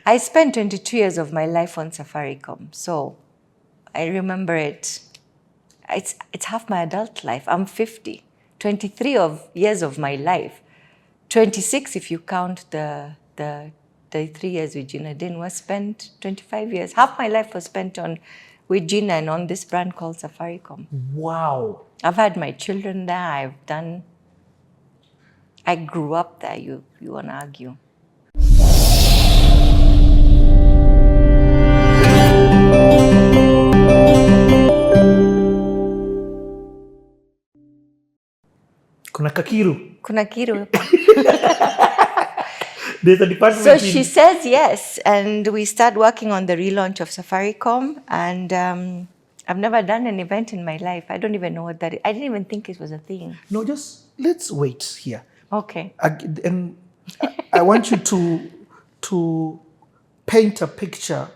I spent 22 years of my life on Safaricom, so I remember it. It's half my adult life. I'm 50. 23 years of my life. 26 if you count the 3 years with Gina Din was spent 25 years. Half my life was spent with Gina and on this brand called Safaricom. Wow. I've had my children there. I grew up there. You want to argue? Kuna kakiru. Kuna kiru. There's a department. So she says yes, and we start working on the relaunch of Safaricom. And I've never done an event in my life. I don't even know what that is. I didn't even think it was a thing. No, just let's wait here. Okay. And I want you to paint a picture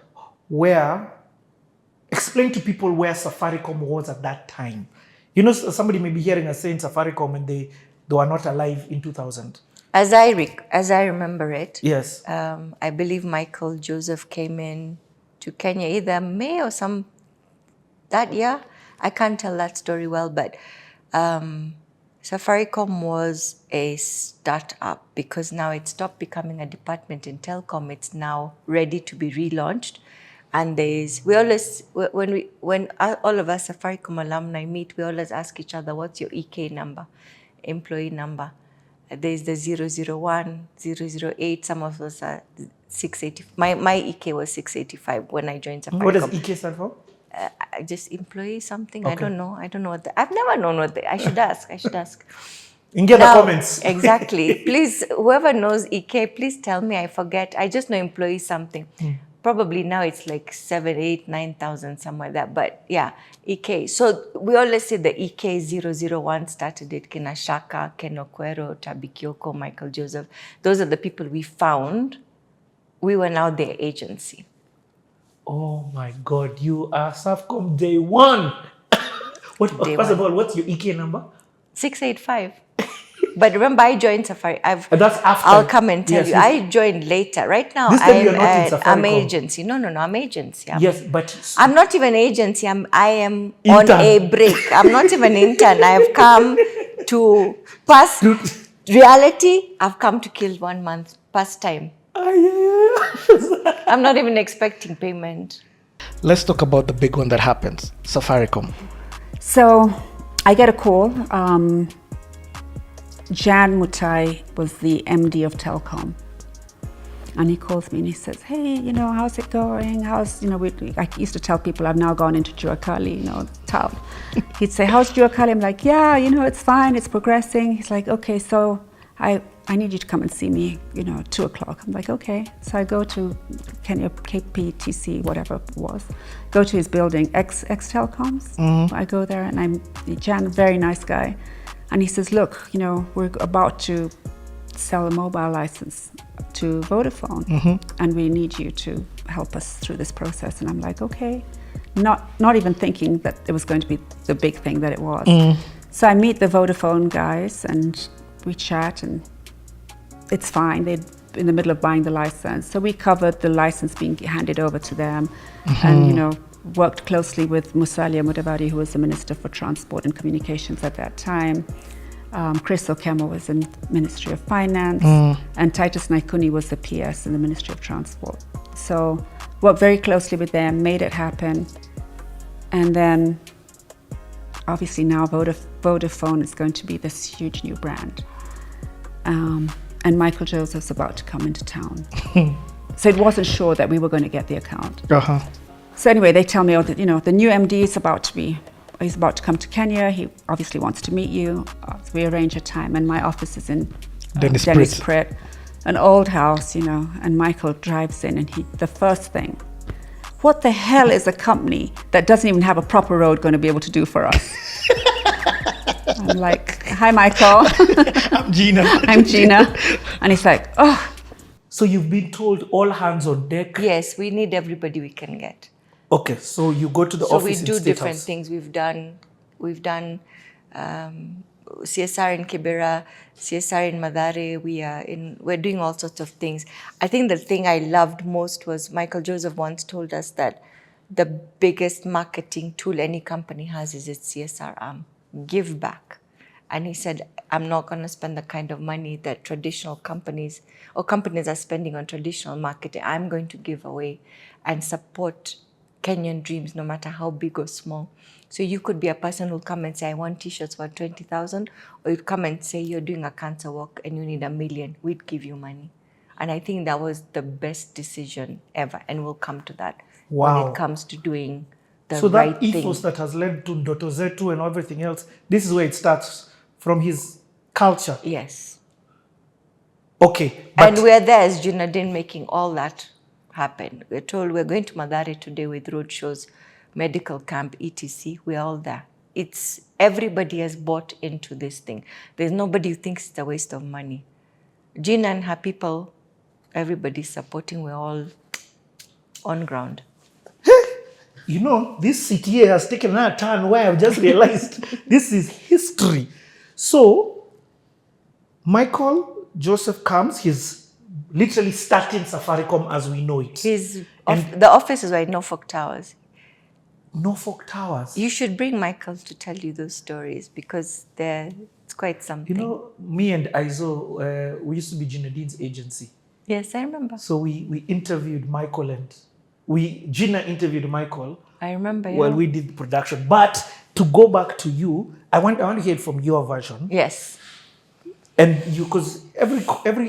explain to people where Safaricom was at that time. You know, somebody may be hearing us saying Safaricom and they were not alive in 2000. As I remember it, yes. I believe Michael Joseph came in to Kenya either May or that year. I can't tell that story well, but Safaricom was a startup because now it stopped becoming a department in telecom. It's now ready to be relaunched. And when all of us Safaricom alumni meet, we always ask each other, what's your EK number, employee number? There's the 001, 008, some of those are 680. My EK was 685 when I joined Safaricom. What does EK stand for? Just employee something. Okay. I don't know what I've never known what I should ask. In the comments. Exactly. Please, whoever knows EK, please tell me. I forget. I just know employee something. Probably now it's like 7,000, 8,000, 9,000, somewhere there. But yeah, EK. So we always say the EK 001 started it. Kina Shaka, Ken Okwero, Tabi Kioko, Michael Joseph. Those are the people we found. We were now their agency. Oh my God, you are Safcom day one. First of all, what's your EK number? 685. But remember, I joined Safari. That's after. I'll come and tell yes, you. I joined later. Right now, I'm agency. No, I'm agency. Yes, but I'm not even agency. I am intern. On a break. I'm not even intern. I have come to pass reality. I've come to kill 1 month past time. I'm not even expecting payment. Let's talk about the big one that happens, Safaricom. So I get a call. Jan Mutai was the MD of Telcom. And he calls me and he says, hey, how's it going? I used to tell people I've now gone into Juakali, town. He'd say, how's Juakali? I'm like, yeah, it's fine, it's progressing. He's like, okay, so I need you to come and see me, 2:00. I'm like, okay. So I go to Kenya KPTC, whatever it was, go to his building, ex-Telcoms. Mm-hmm. I go there and Jan, very nice guy. And he says, look, we're about to sell a mobile license to Vodafone, and we need you to help us through this process. And I'm like, okay, not even thinking that it was going to be the big thing that it was. So I meet the Vodafone guys and we chat, and it's fine. They're in the middle of buying the license. So we covered the license being handed over to them, and, worked closely with Musalia Mudavadi, who was the Minister for Transport and Communications at that time. Chris Okemo was in the Ministry of Finance, and Titus Naikuni was the PS in the Ministry of Transport. So worked very closely with them, made it happen. And then obviously now Vodafone is going to be this huge new brand. And Michael Joseph's about to come into town. So it wasn't sure that we were going to get the account. So anyway, they tell me, the new MD is about to come to Kenya. He obviously wants to meet you. So we arrange a time, and my office is in Dennis Pritt, an old house, and Michael drives in, and the first thing, what the hell is a company that doesn't even have a proper road going to be able to do for us? I'm like, hi, Michael. I'm Gina. I'm Gina. And he's like, oh. So you've been told all hands on deck? Yes, we need everybody we can get. Okay, so you go to the office in State House. So we do different things. We've done CSR in Kibera, CSR in Madare. We're doing all sorts of things. I think the thing I loved most was Michael Joseph once told us that the biggest marketing tool any company has is its CSR arm. Give back. And he said, I'm not going to spend the kind of money that traditional companies or companies are spending on traditional marketing. I'm going to give away and support Kenyan dreams, no matter how big or small. So you could be a person who'll come and say, I want t-shirts for 20,000, or you'd come and say you're doing a cancer walk and you need $1 million. We'd give you money. And I think that was the best decision ever. And we'll come to that when Wow. it comes to doing the So right that thing. ethos that has led to Ndoto Zetu and everything else, this is where it starts, from his culture. Yes. Okay. And we're there as Junadin making all that happen. We're told we're going to Madare today with road shows, medical camp, etc. We're all there. Everybody has bought into this thing. There's nobody who thinks it's a waste of money. Gina and her people, everybody's supporting. We're all on ground. You know, this CTA has taken another turn where I've just realized this is history. So, Michael Joseph comes, he's literally starting Safaricom as we know it. The office is at Norfolk Towers. Norfolk Towers. You should bring Michael to tell you those stories because it's quite something. You know, me and Aizo, we used to be Gina agency. Yes, I remember. So we interviewed Michael and Gina interviewed Michael. I remember. While we did the production. But to go back to you, I want to hear it from your version. Yes. And you, because everybody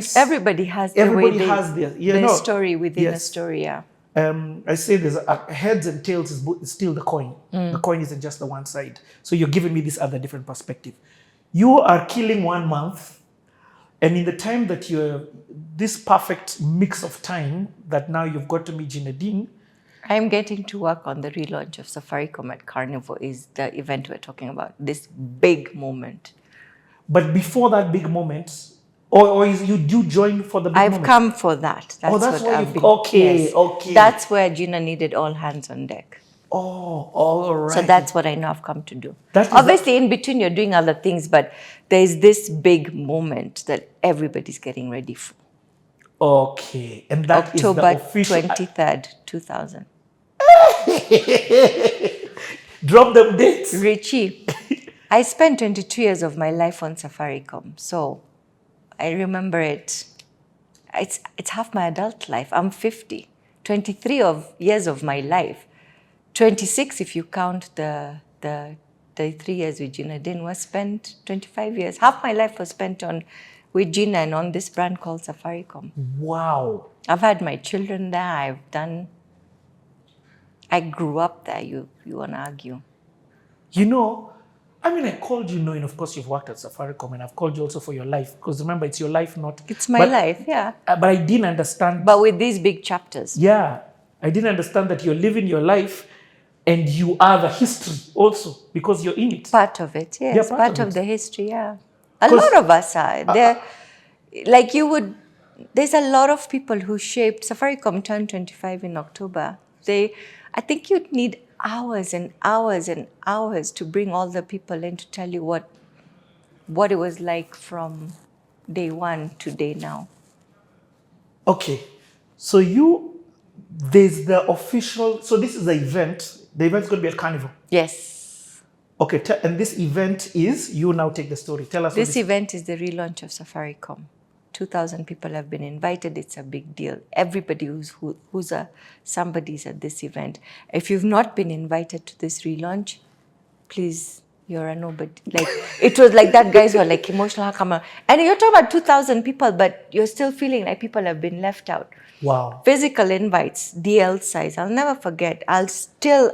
has their story within a story. Yeah. I say there's heads and tails is still the coin. The coin isn't just the one side. So you're giving me this other different perspective. You are killing 1 month, and in the time that you're this perfect mix of time that now you've got to meet Ginadine. I'm getting to work on the relaunch of Safaricom at Carnival is the event we're talking about. This big moment. But before that big moment, or you do join for the big moment? I've come for that. That's why you've been. Okay, yes. Okay. That's where Gina needed all hands on deck. Oh, all right. So that's what I know I've come to do. Obviously, in between, you're doing other things, but there's this big moment that everybody's getting ready for. Okay. And that October is the official... 23rd, 2000. Drop them dates. Richie, I spent 22 years of my life on Safaricom, so I remember it. It's half my adult life. I'm 50. 23 years of my life. 26 if you count the 3 years with Gina Din was spent 25 years. Half my life was spent with Gina and on this brand called Safaricom. Wow. I've had my children there. I grew up there. You want to argue? You know, I mean, I called you knowing, of course, you've worked at Safaricom, and I've called you also for your life, because remember, it's your life, not... It's my life, yeah. But I didn't understand... But with these big chapters. Yeah. I didn't understand that you're living your life, and you are the history also, because you're in it. Part of it, yes. Yeah, part of the history, yeah. A lot of us are. There's a lot of people who shaped... Safaricom turned 25 in October. I think you'd need hours and hours and hours to bring all the people in to tell you what it was like from day one to day now. Okay. So there's the official... So this is the event. The event's going to be at Carnival. Yes. Okay. And this event is... You now take the story. Tell us. This event is the relaunch of Safaricom. 2,000 people have been invited. It's a big deal. Everybody who's somebody's at this event. If you've not been invited to this relaunch, please, you're a nobody. It was like that guys were like emotional. And you're talking about 2,000 people, but you're still feeling like people have been left out. Wow. Physical invites, DL size. I'll never forget. I still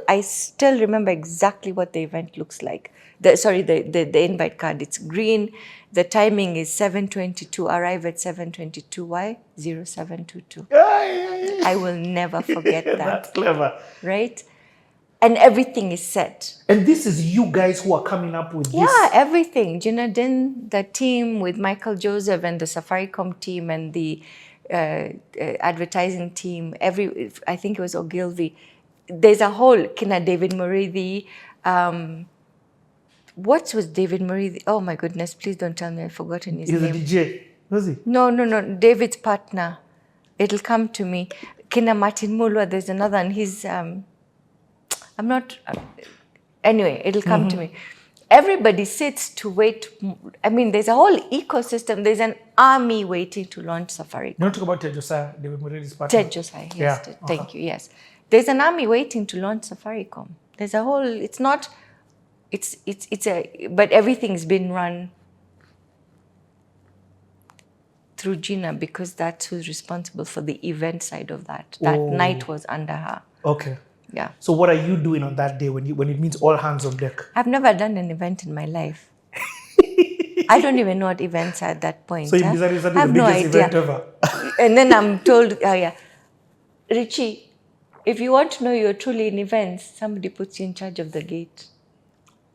remember exactly what the event looks like. The invite card. It's green. The timing is 7:22. Arrive at 7:22. Why? 0722. I will never forget that. That's clever. Right? And everything is set. And this is you guys who are coming up with this? Yeah, everything. Gina Din, the team with Michael Joseph and the Safaricom team and the advertising team. I think it was Ogilvy. There's a whole, David Murray, What was David Murray? Oh my goodness, please don't tell me I've forgotten his He's a name. DJ, was he? No, David's partner. It'll come to me. Kina Martin Mulwa, there's another, and he's, I'm not, anyway, it'll come to me. Everybody sits to wait. I mean, there's a whole ecosystem. There's an army waiting to launch Safaricom. You want to talk about Ted Josiah, David Murray's partner? Ted Josiah, yes. Thank you, yes. There's an army waiting to launch Safaricom. There's a whole, it's not, but everything's been run through Gina because that's who's responsible for the event side of that. That night was under her. Okay. Yeah. So what are you doing on that day when it means all hands on deck? I've never done an event in my life. I don't even know what events are at that point. So you decided to I have the no biggest idea. event ever. And then I'm told, Richie, if you want to know you're truly in events, somebody puts you in charge of the gate.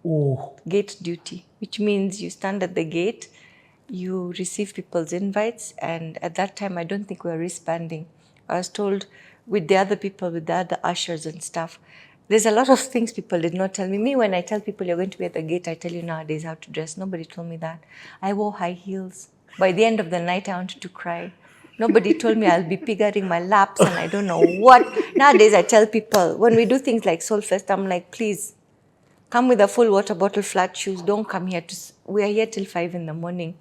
Oh. Gate duty, which means you stand at the gate, you receive people's invites, and at that time, I don't think we were wristbanding. I was told with the other people, with the other ushers and stuff, there's a lot of things people did not tell me. Me, when I tell people you're going to be at the gate, I tell you nowadays how to dress. Nobody told me that. I wore high heels. By the end of the night, I wanted to cry. Nobody told me I'll be figuring my laps and I don't know what. Nowadays, I tell people, when we do things like Soulfest, I'm like, please, come with a full water bottle, flat shoes. Don't come here. We are here till 5 in the morning.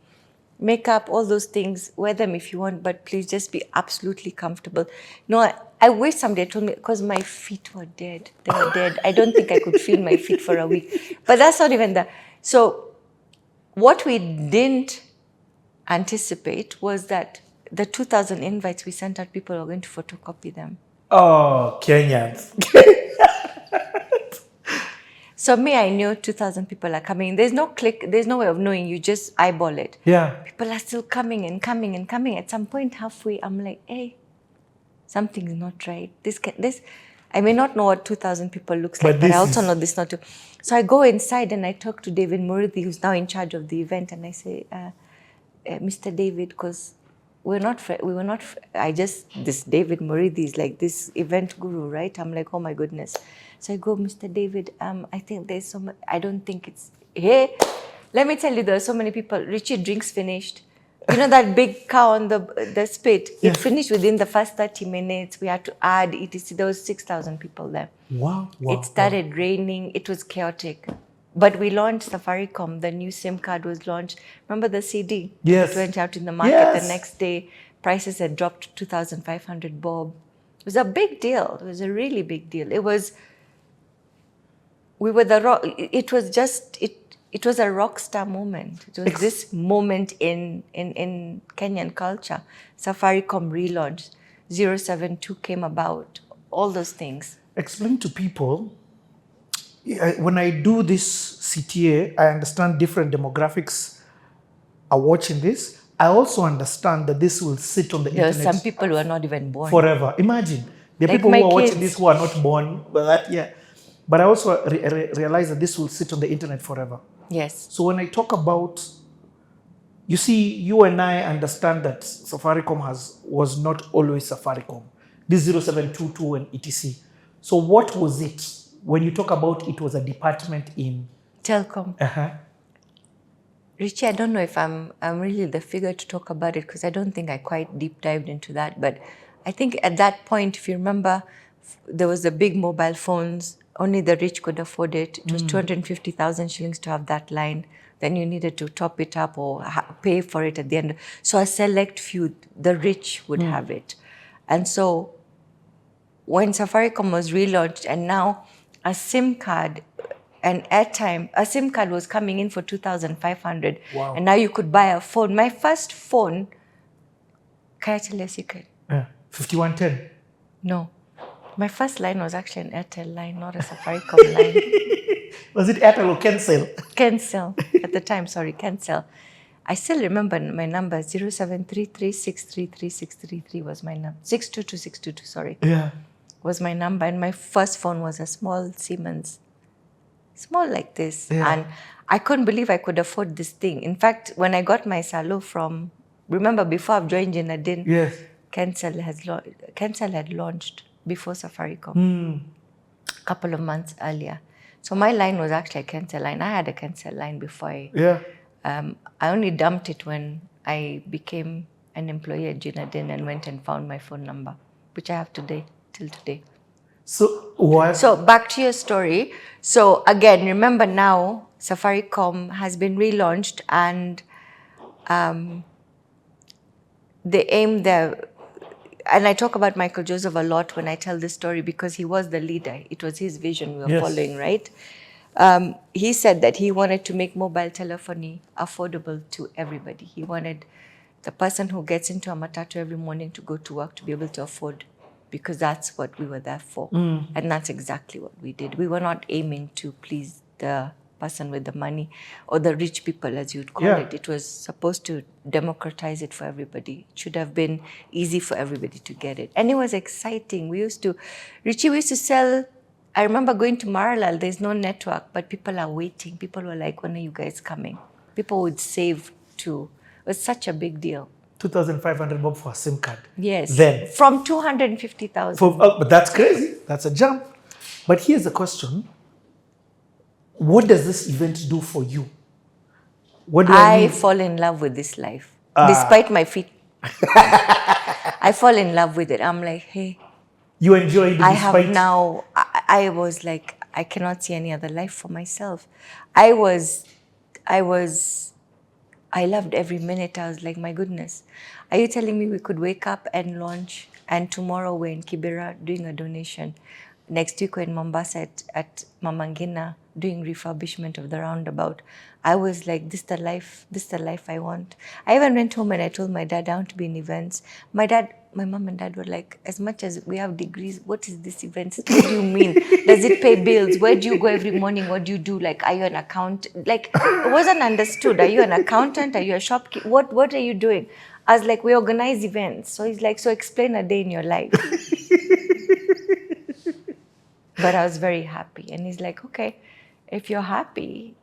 Makeup, all those things, wear them if you want, but please just be absolutely comfortable. No, I wish somebody told me, because my feet were dead. They were dead. I don't think I could feel my feet for a week. But that's not even that. So what we didn't anticipate was that the 2,000 invites we sent out, people were going to photocopy them. Oh, Kenyans. So me, I knew 2,000 people are coming. There's no way of knowing. You just eyeball it. Yeah. People are still coming and coming and coming. At some point halfway, I'm like, hey, something's not right. I may not know what 2,000 people looks like, but I also know this not to. So I go inside and I talk to David Murray, who's now in charge of the event, and I say, Mr. David, because this David Murray is like this event guru, right? I'm like, oh my goodness. So I go, Mr. David, I think there's so much, I don't think it's, hey, let me tell you, there are so many people. Richie, drinks finished. You know that big cow on the spit? Yeah. It finished within the first 30 minutes. We had to add etc. There was 6,000 people there. Wow. It started raining. It was chaotic. But we launched Safaricom. The new SIM card was launched. Remember the CD? Yes. It went out in the market. Yes. The next day, prices had dropped to 2,500 bob. It was a big deal. It was a really big deal. It was a rock star moment. It was this moment in Kenyan culture. Safaricom relaunch, 072 came about, all those things. Explain to people, when I do this CTA, I understand different demographics are watching this. I also understand that this will sit on the There are internet. some people who are not even born. Forever. Imagine. There are Like people my who are watching kids. this who are not born. But I also realize that this will sit on the internet forever. Yes. So when I talk about, you see, you and I understand that Safaricom was not always Safaricom. This 0722 and etc. So what was it? When you talk about it was a department in Telcom. Richie, I don't know if I'm really the figure to talk about it because I don't think I quite deep dived into that. But I think at that point, if you remember, there was the big mobile phones. Only the rich could afford it. It was 250,000 shillings to have that line. Then you needed to top it up or pay for it at the end. So a select few, the rich would have it. And so when Safaricom was relaunched and now a SIM card and airtime, a SIM card was coming in for 2,500. Wow. And now you could buy a phone. My first phone, can I tell you a secret? 5110. No. My first line was actually an Airtel line, not a Safaricom line. Was it Airtel or Cancel? Cancel. At the time, sorry, Cancel. I still remember my number, 0733633633 was my number. 622, sorry. Yeah. Was my number. And my first phone was a small Siemens. Small like this. Yeah. And I couldn't believe I could afford this thing. In fact, when I got my Salo remember before I've joined Jinadin, Yes. Cancel had launched before Safaricom, a couple of months earlier. So my line was actually a Kensal line. I had a Kensal line before Yeah. I only dumped it when I became an employee at Gina Din and went and found my phone number, which I have today, till today. So what? So back to your story. So again, remember now, Safaricom has been relaunched, and the aim there, and I talk about Michael Joseph a lot when I tell this story because he was the leader. It was his vision we were Yes. following, right? He said that he wanted to make mobile telephony affordable to everybody. He wanted the person who gets into a matatu every morning to go to work to be able to afford, because that's what we were there for. And that's exactly what we did. We were not aiming to please the person with the money or the rich people, as you'd call it. It was supposed to democratize it for everybody. It should have been easy for everybody to get it. And it was exciting. We used to sell. I remember going to Maralal, there's no network, but people are waiting. People were like, when are you guys coming? People would save too. It was such a big deal. 2,500 bob for a SIM card. Yes. Then. From 250,000. But that's crazy. That's a jump. But here's the question. What does this event do for you? What do I mean? fall in love with this life. Despite my feet. I fall in love with it. I'm like, hey. You enjoyed it I despite... have now, I was like, I cannot see any other life for myself. I loved every minute. I was like, my goodness. Are you telling me we could wake up and launch, and tomorrow we're in Kibera doing a donation? Next week we're in Mombasa at Mamangina doing refurbishment of the roundabout. I was like, this is the life I want. I even went home and I told my dad I want to be in events. My mom and dad were like, as much as we have degrees, what is this event? What do you mean? Does it pay bills? Where do you go every morning? What do you do? Like, are you an accountant? Like, it wasn't understood. Are you an accountant? Are you a shopkeeper? What are you doing? I was like, we organize events. So he's like, so explain a day in your life. But I was very happy. And he's like, okay, if you're happy,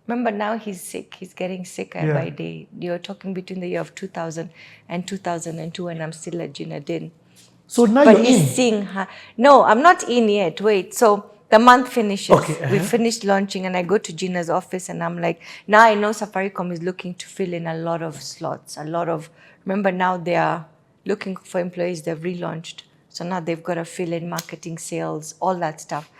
remember now he's sick. He's getting sicker by day. You're talking between the year of 2000 and 2002, and I'm still at Gina Din. So now but you're he's in. seeing her. No, I'm not in yet. Wait, so the month finishes. Okay, We finished launching, and I go to Gina's office, and I'm like, now I know Safaricom is looking to fill in a lot of slots. Remember now they are looking for employees. They've relaunched. So now they've got to fill in marketing, sales, all that stuff.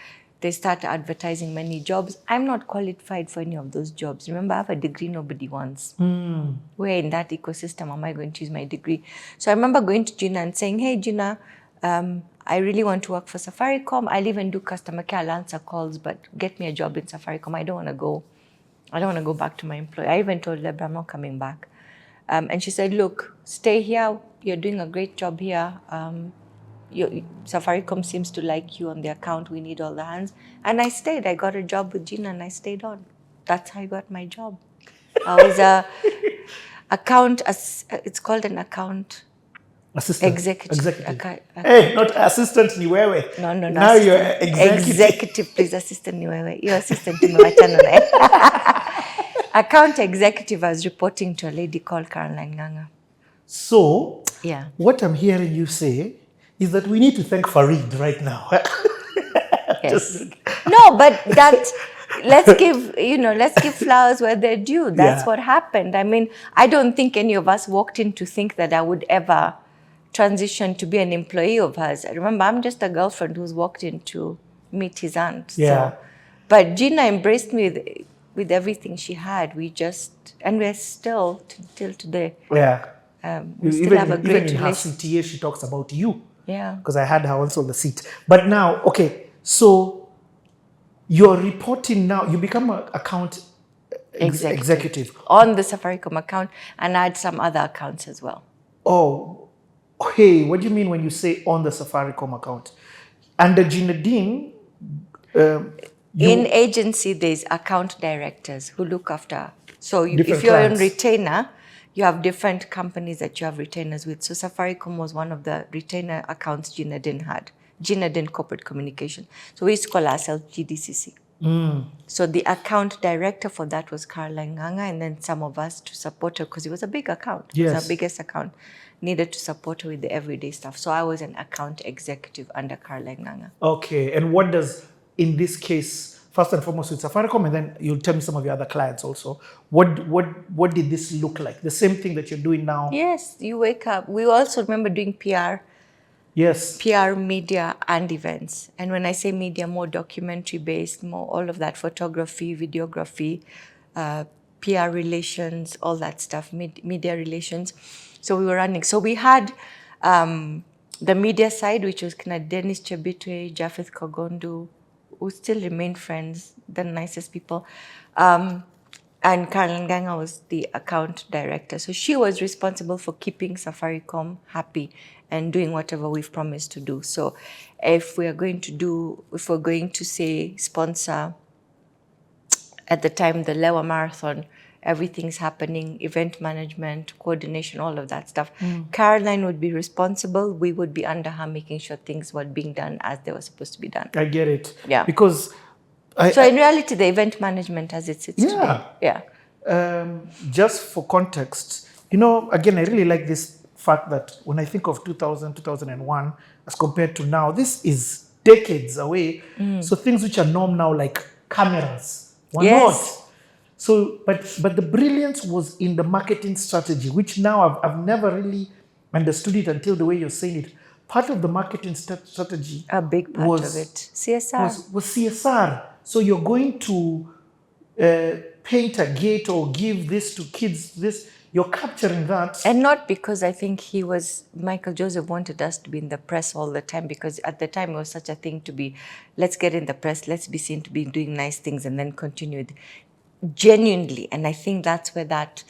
They start advertising many jobs. I'm not qualified for any of those jobs. Remember, I have a degree nobody wants. Where in that ecosystem am I going to use my degree? So I remember going to Gina and saying, hey, Gina, I really want to work for Safaricom. I'll even do customer care. I'll answer calls, but get me a job in Safaricom. I don't want to go back to my employer. I even told Lebra I'm not coming back. And she said, look, stay here. You're doing a great job here. Safaricom seems to like you on the account. We need all the hands. And I stayed. I got a job with Gina and I stayed on. That's how I got my job. I was it's called an account Assistant. executive. Hey, not assistant ni wewe. No. Now you're executive. Executive, please. Assistant ni wewe. You're assistant ni wewe. Account executive. I was reporting to a lady called Caroline Nganga. So, yeah. What I'm hearing you say is that we need to thank Farid right now. Yes. No, but let's give flowers where they're due. That's what happened. I mean, I don't think any of us walked in to think that I would ever transition to be an employee of hers. Remember, I'm just a girlfriend who's walked in to meet his aunt. Yeah. So, but Gina embraced me with everything she had. And we're still till today. Yeah. We still have a great even in her relationship. CTA, she talks about you. Yeah. Because I had her also on the seat. But now, okay, so you're reporting now, you become an account executive. On the Safaricom account, and I had some other accounts as well. Oh, hey, what do you mean when you say on the Safaricom account? Under Gina Din, in agency, there's account directors who look after. So if you're clients. a retainer, you have different companies that you have retainers with. So Safaricom was one of the retainer accounts Gina Din had. Gina Din Corporate Communication. So we used to call ourselves GDCC. So the account director for that was Caroline Nganga, and then some of us to support her, because it was a big account. Yes. It was our biggest account. Needed to support her with the everyday stuff. So I was an account executive under Caroline Nganga. Okay, and what does in this case, first and foremost with Safaricom, and then you'll tell me some of your other clients also. What did this look like? The same thing that you're doing now? Yes, you wake up. We also remember doing Yes. PR, media, and events. And when I say media, more documentary based, more all of that, photography, videography, PR relations, all that stuff, media relations. So we were running. So we had the media side, which was kind of Dennis Chebitwe, Japheth Kogondu, who still remain friends, the nicest people. And Carolyn Ganga was the account director. So she was responsible for keeping Safaricom happy and doing whatever we've promised to do. So if we're going to say sponsor, at the time, the Lewa Marathon, everything's happening, event management, coordination, all of that stuff. Caroline would be responsible. We would be under her, making sure things were being done as they were supposed to be done. I get it. Yeah. Because in reality, the event management as it sits today. Yeah. Just for context, again, I really like this fact that when I think of 2000, 2001, as compared to now, this is decades away. So things which are norm now, like cameras, were not. So, but the brilliance was in the marketing strategy, which now I've never really understood it until the way you're saying it. Part of the marketing strategy, a big part of it, CSR, was CSR. So you're going to paint a gate or give this to kids. You're capturing that, and not because I think Michael Joseph wanted us to be in the press all the time, because at the time it was such a thing to be, let's get in the press, let's be seen to be doing nice things, and then continue genuinely. And I think that's where that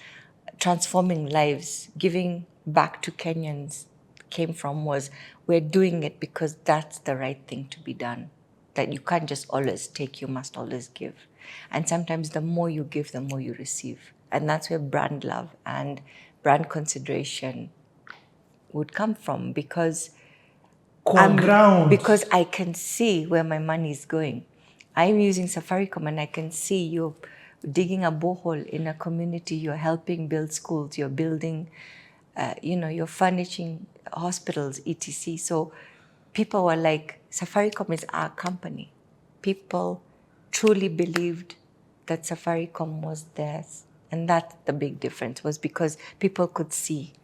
transforming lives, giving back to Kenyans came from, was we're doing it because that's the right thing to be done. That you can't just always take, you must always give. And sometimes the more you give, the more you receive. And that's where brand love and brand consideration would come from, because because I can see where my money is going. I'm using Safaricom and I can see you're digging a borehole in a community, you're helping build schools, you're building, you're furnishing hospitals, etc. So people were like, Safaricom is our company. People truly believed that Safaricom was theirs. And that's the big difference, was because people could see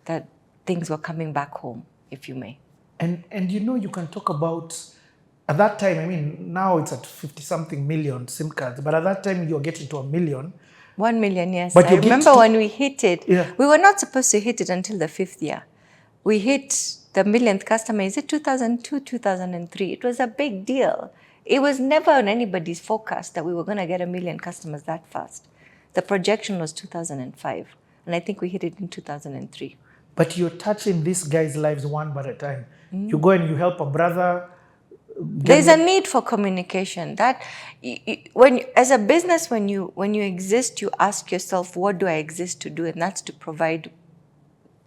that things were coming back home, if you may. And you can talk about, at that time, I mean, now it's at 50-something million SIM cards, but at that time you're getting to 1 million. 1 million, yes. But I remember when we hit it, yeah. We were not supposed to hit it until the 5th year. We hit the millionth customer, is it 2002, 2003? It was a big deal. It was never on anybody's forecast that we were going to get 1 million customers that fast. The projection was 2005, and I think we hit it in 2003. But you're touching these guys' lives one by a time. You go and you help a brother. There's a need for communication. That as a business, when you exist, you ask yourself, what do I exist to do? And that's to provide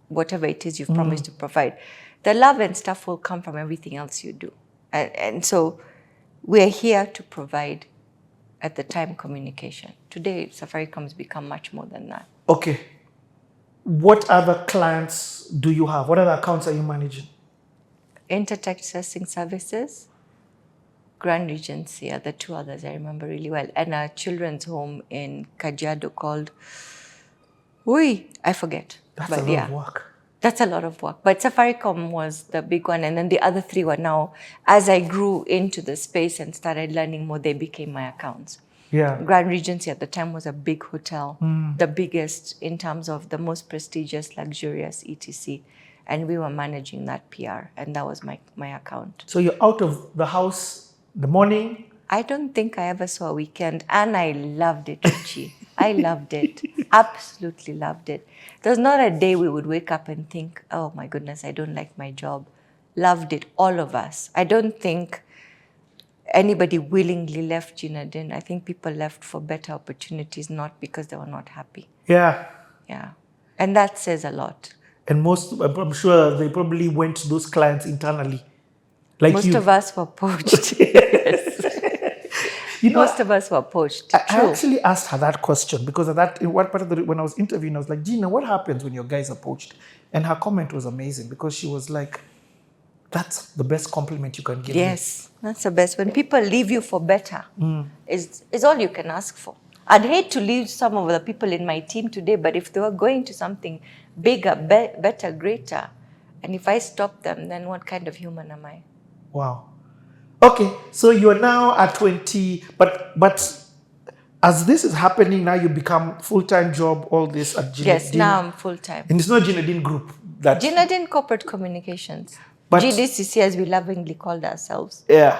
whatever it is you've promised to provide. The love and stuff will come from everything else you do. And so we're here to provide, at the time, communication. Today, Safaricom's become much more than that. Okay. What other clients do you have? What other accounts are you managing? Intertech Testing Services, Grand Regency are the two others I remember really well, and a children's home in Kajiado called, I forget. That's a lot of work. That's a lot of work. But Safaricom was the big one, and then the other three were now, as I grew into the space and started learning more, they became my accounts. Yeah. Grand Regency at the time was a big hotel, the biggest in terms of the most prestigious, luxurious, etc. And we were managing that PR, and that was my account. So you're out of the house in the morning? I don't think I ever saw a weekend, and I loved it, Richie. I loved it. Absolutely loved it. There's not a day we would wake up and think, oh my goodness, I don't like my job. Loved it, all of us. I don't think anybody willingly left Jinadin. I think people left for better opportunities, not because they were not happy. Yeah. Yeah. And that says a lot. And I'm sure they probably went to those clients internally. Like most of us were poached. Most of us were poached. I actually asked her that question because in one part of when I was interviewing, I was like, Gina, what happens when your guys are poached? And her comment was amazing because she was like, That's the best compliment you can give me. Yes, that's the best. When people leave you for better, is all you can ask for. I'd hate to leave some of the people in my team today, but if they were going to something bigger, better, greater, and if I stop them, then what kind of human am I? Wow. Okay, so you're now at 20, but as this is happening now, you become full-time job, all this at Ginadine. Yes, now I'm full-time. And it's not Ginadine Group. That Ginadine Corporate Communications. But- GDCC, as we lovingly called ourselves. Yeah.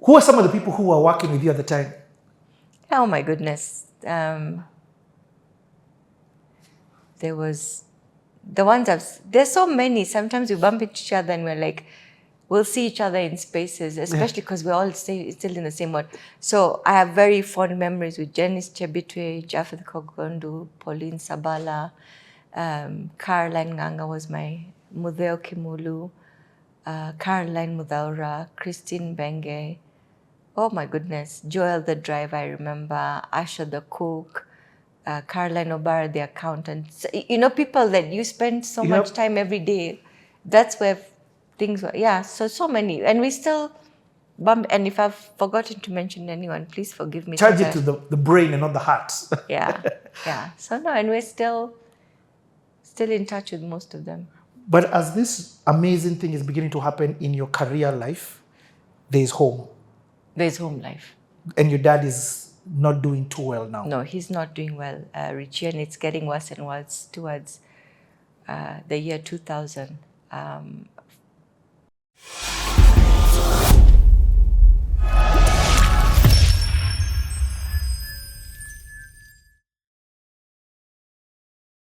Who are some of the people who were working with you at the time? Oh my goodness. There was the ones there's so many. Sometimes we bump into each other and we're like, we'll see each other in spaces, especially because we're all still in the same one. So I have very fond memories with Janice Chebitwe, Japheth Kogondu, Pauline Sabala, Caroline Nganga was my Mudheo Kimulu, Caroline Mudhaura, Christine Benge. Oh my goodness, Joel the driver, I remember, Asha the cook, Caroline Obara the accountant. So, you know, people that you spend so much time every day. That's where things were, so many. And we still bump, and if I've forgotten to mention anyone, please forgive me. Charge it to the brain and not the heart. Yeah. So no, and we're still in touch with most of them. But as this amazing thing is beginning to happen in your career life, there's home. There's home life. And your dad is not doing too well now. No, he's not doing well, Richie, and it's getting worse and worse towards the year 2000.